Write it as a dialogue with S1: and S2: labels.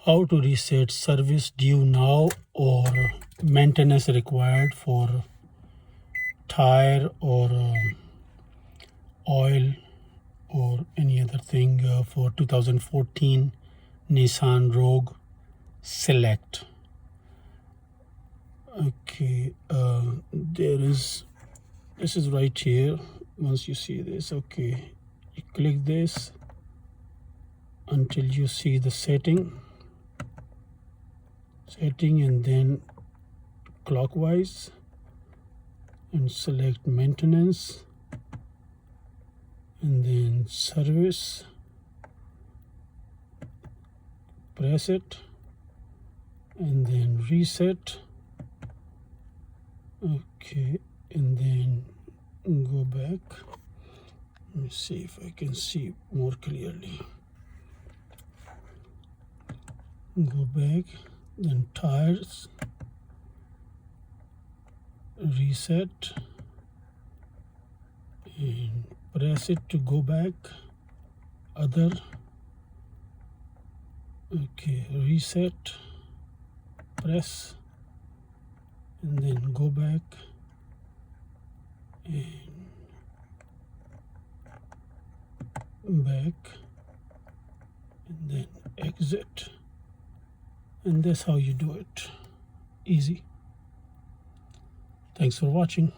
S1: How to reset service due now or maintenance required for tire or oil or any other thing for 2014 Nissan Rogue Select. Okay, this is right here. Once you see this, okay, you click this until you see the setting, and then clockwise and select maintenance and then service, press it and then reset. Okay, and then go back. Let me see if I can see more clearly. Go back, then tires, reset and press it to go back. Other, okay, reset, press and then go back and back and then exit, and that's how you do it. Easy. Thanks for watching.